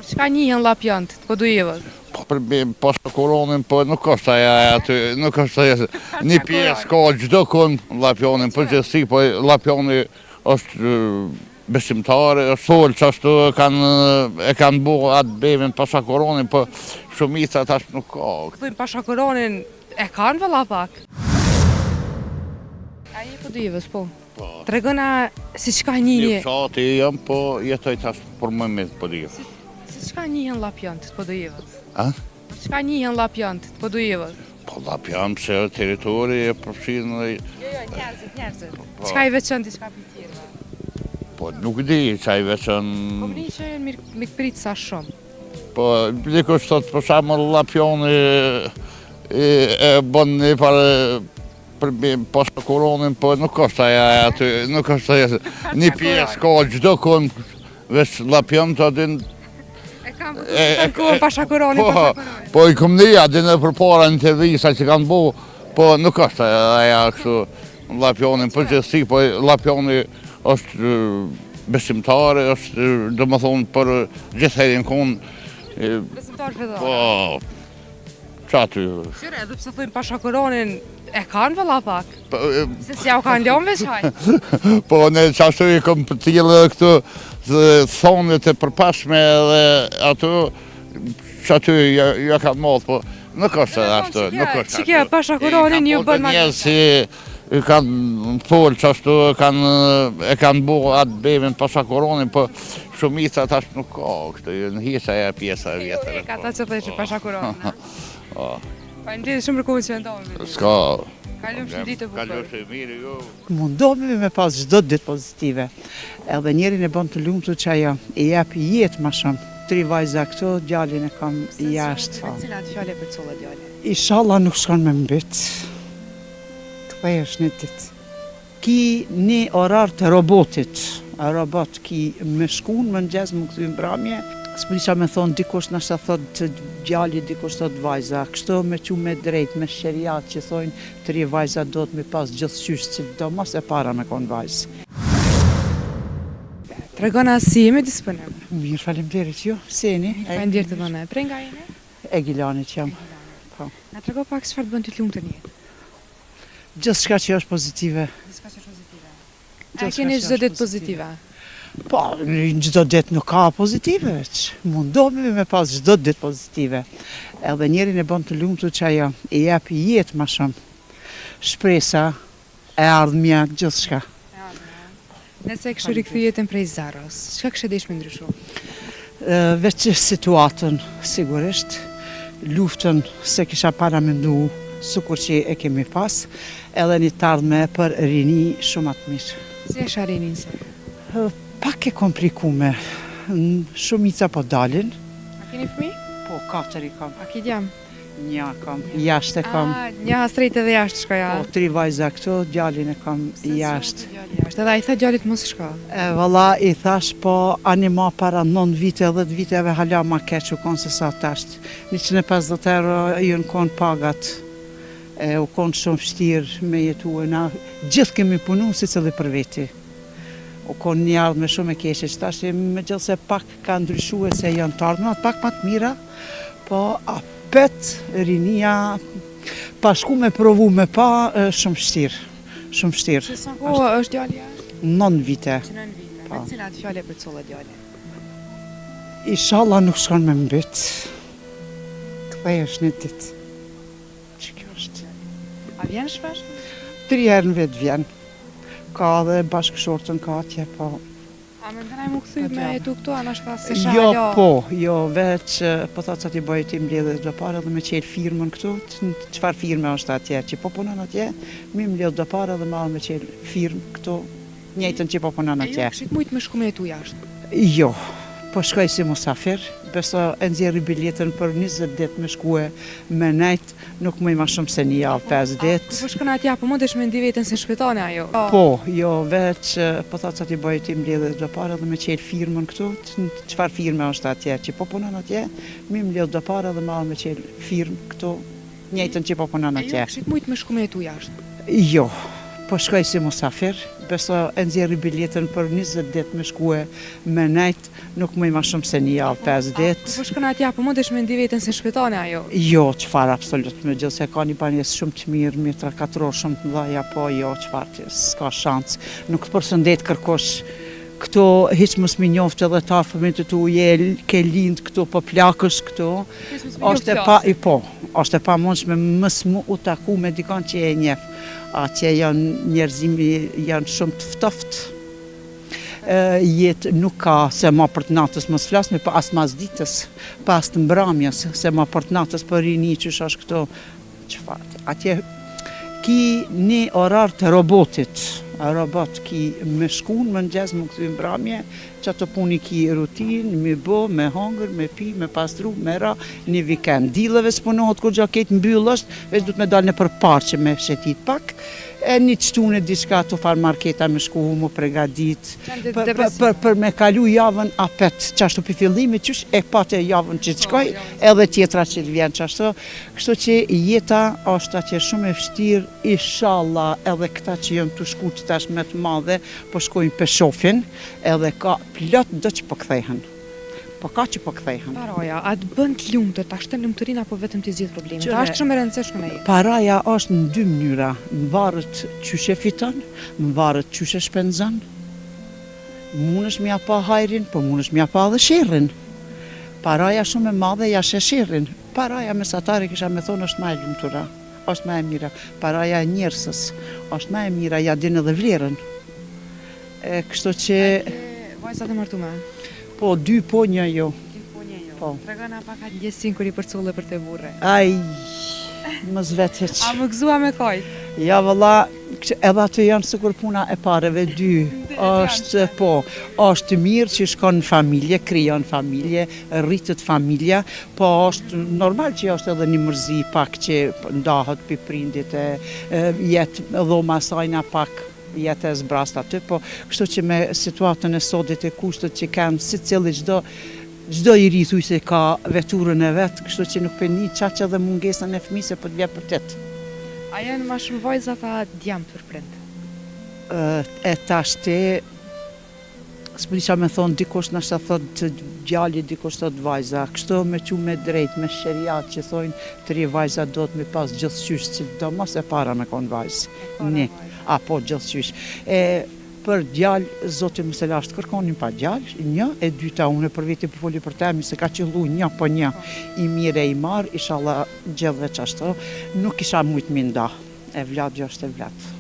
Çka njihen llapjant, po duhet? Pas koronën, po nuk është aja aty, nuk është aja. Një pjesë ka çdo kënd llapjonin, po gjithsesi, po llapjoni është besimtare, është sol që ashtu e kanë bu atë bevin pasha koronën, po shumica tash nuk ka. Thujmë pasha koronën e kanë valla pak? A je po duhet, po? Tregona si çka Një njihni? fshati jam, po jetoj tash për më po duhet. Si çka njihen llapjant, po duhet? A? Çka njihen llapjant, po duhet? Po llapjan pse territori e përfshin. Jo, njerëzit. Çka i veçantë diçka për tjerë? Po nuk di çaj veçan. Po më që janë mikprit sa shumë. Po dikush thot për shembull llapjoni e bën një parë pas koronën, po nuk është aja aty, nuk është aja. Një pjesë ka çdo kënd veç llapjon të adin. E kam pasha koronën, pasha koronën. Po i kom një adin e përpara në televisa që kanë bu, po nuk është aja kështu llapjonin, po gjithsesi, po llapjoni është besimtare, është do më thonë për gjithë herën konë. Besimtar fedore. Po, që aty? Shyre, edhe pse thujmë pasha koronën, e kanë valla pak? Se si ja u kanë lënë veçaj? Po, në qashtu i kom për tjilë këtu thonet e përpashme dhe ato që aty ja kanë modhë, po nuk është ashtu, nuk është ashtu. Që kje pasha koronën ju bën ma njësë si kanë folë që ashtu e kanë bu atë bevin pasha koronën, po shumica tash nuk ka këtë, në hisha e pjesa e vjetër. Ka ta që thejë pasha koronën. Faleminderit shumë për kohën që ndonë. Ska. Kalojmë shumë ditë e bukur. Kalojmë shumë mirë, jo. Mundohemi me pas çdo ditë pozitive. Edhe njerin e bën të lumtur që ajo i jep jetë më shumë. 3 vajza këtu, djalin e kam jashtë. Cilat fjale për colla djale? Inshallah nuk shkon me mbet. Këpaj është një ditë. Ki një orar të robotit. Robot ki me shkun, më nxez, më këthy mbramje. S'prisha me thonë dikush nështë thot të djali, dikush thot vajza. Kështu me që me drejt, me shëriat që thonë 3 vajza do të me pas gjithë qysh që do mas e para me konë vajzë. Tregona si jemi disponim? Mirë, faleminderit ju. Seni? Faleminderit të dhënë. Prej nga jeni? E Gilanit jam. Po. Na trego pak çfarë të bën ty të lumtur në jetë? Gjithçka që është pozitive. Gjithçka që është pozitive. A keni çdo ditë pozitive? Po, çdo ditë nuk ka pozitive, mundohemi me pas çdo ditë pozitive. Edhe njerin e bën të lumtur që ajo i jep jetë më shumë. Shpresa, e ardhmja, gjithçka. Nëse kështu rikthy jetën prej zeros, çka kishe dëshirë me ndryshu? Veç situatën, sigurisht, luftën se kisha para mendu, sikur që e kemi pas, edhe një të ardhme për rini shumë atë mirë. Si është rinin se? Pak e komplikume, shumica po dalin. A keni fëmijë? Po, 4 i kam. A ki djam? Një kam, jashtë e kam. Një strejt edhe jashtë shka ja. Po, 3 vajza këtu, djalin e kam jashtë. Edhe a i tha djalit mos shka? Valla, i thash, po anima para 9 vite, 10 viteve hala ma keq u konë se sa tashtë. 150 euro i në konë pagat. U konë shumë shtirë me jetu e na. Gjithë kemi punu si cëllë për veti. U konë një ardhme shumë e keqe, që tash me gjithë se pak ka ndryshu e se janë të ardhme, pak ma të mira, po apet, rinia, pa shku me provu me pa, shumë shtirë, shumë shtirë. Që sa kohë është djali jashtë? 9 vite. Që 9 vite, me cilat fjale për colla djale? Inshallah nuk shkon me mbet. Këpaj është një ditë. Që kjo është? A vjen shpesh? 3 herë në vetë vjen. Ka dhe bashkëshortën ka atje, po. A me ndënaj mu këthy me jetu këtu, a në shka se shalo? Jo, po, jo, veç, po thot sa ti bëjë ti mbledhe do parë dhe me qelë firmën këtu, qëfar firme është atje, që po punon atje, mi mbledhe do parë dhe marë me qelë firmë këtu, njëjtën që po punon atje. E ju këshit mujtë me shku me jetu jashtë? Jo, po shkoj si musafir, beso e nxjerri biletën për 20 ditë me shkue me nejt, nuk mëj ma shumë se një javë, 5 ditë. Po shkona atja, po mundesh me ndi vetën se shpitane ajo? Po, jo, veç, po thot sa ti bëjë ti mbledhe do parë dhe me qelë firmën këtu, qëfar firme është atje, që po punon atje, mi mbledhe do parë dhe marë me qelë firmë këtu, njëjtën që po punon atje. E ju këshit mujtë me shku me jetu jashtë? Jo, Po shkoj si musafir, beso e nxjerri biletën për 20 ditë me shkue me nejt, nuk më i ma shumë se një javë, 5 ditë. Po shkon atje, apo mundesh me ndi veten si shpitane ajo? Jo, qëfar absolut me gjithë, se ka një banjes shumë të mirë, mjetra katror shumë të mdhaja, po jo, qëfar, s'ka shancë. Nuk të përshëndet kërkosh këto hiç mos mi njoftë edhe ta fëmijët të tu ke lind këto po plakësh këto. Është e pa mundshme mos mu u taku me dikon që e njeh. Atje janë njerëzimi janë shumë të ftoftë. Jetë nuk ka se ma për të natës mos flasme, pa as mas ditës, pa as të mbramjes, se ma për të natës për rini që është këto. Çfarë? Atje ki një orar të robotit. Robot ki me shkun, më nxez, më këthy mbramje, që ato puni ki rutin, me bo, me hangër, me pi, me pastru, me ra, një vikend. Dilëve s'punohet kur gjaket mbyll është, veç du të me dalë në përparqe me shetit pak, e një qëtune diçka të farmarketa me shku, mu pregadit, për me kalu javën apet, qashtu për fillimi, qysh e pate javën që të shkoj, edhe tjetra që të vjen qashtu, kështu që jeta është atje shumë e vështirë, inshallah edhe këta që jënë të shku që tash me të madhe, po shkojnë për shofin, edhe ka plot do që po kthehen. Po ka që po kthehen. Paraja, a të bën të lumtur, ta shton lumturinë apo vetëm të zgjidh problemet? Ta është shumë e rëndësishme me jetë. Paraja është në 2 mënyra, mvaret çysh e fiton, mvaret çysh e shpenzon. Mundesh m'ia pa hajrin, po mundesh m'ia pa edhe sherrin. Paraja shumë e madhe jashtë sherrin. Paraja mesatare kisha me thonë është më e lumtura, është më e mira. Paraja e njerëzës është më e mira, ja din edhe vlerën. Kështu që vajzat e martuara. Po, 2 po, 1 jo. 2 po, 1 jo. Po. Tregona pak atë ndjesin kur i përculle për te burre. Ai, mos vetë hiç. A më gëzua me kaj? Ja valla, edhe ato janë sikur puna e pareve 2. Është po, është mirë që shkon në familje, krijon familje, rritet familja, po është normal që është edhe një mërzi pak që ndahet pi prindit jetë dhoma sajna pak jetë e zbrast aty, po kështu që me situatën e sodit e kushtet që kanë si cili çdo i ri thuj se ka veturën e vetë, kështu që nuk për një qaqë edhe mungesën e fëmisë po të vje për tëtë. A janë ma shumë vajzat a djamë për prind? E tashti, s'pëlisha me thonë, dikush nështë thot të djali, dikush thot vajza, kështu me që me drejt, me shëriat që thojnë 3 vajza do të me pas gjithëqysh, që do mos e para me konë vajzë. Apo gjithëqysh. Për djalë, Zoti më se lashtë kërkonin pa djalë, 1, e 2 unë për veti për foli për temi, se ka qëllu 1 po 1, i mire i marë, inshallah gjithë dhe qashtu, nuk isha mujtë minda, e vlad jo është e vlad.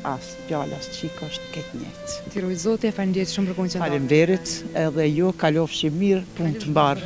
As djalë, as qikë është këtë njëtë. Ti ruaj Zoti, e faleminderit shumë për koncidentin. Faleminderit, edhe ju kalofshi mirë, punë të mbarë.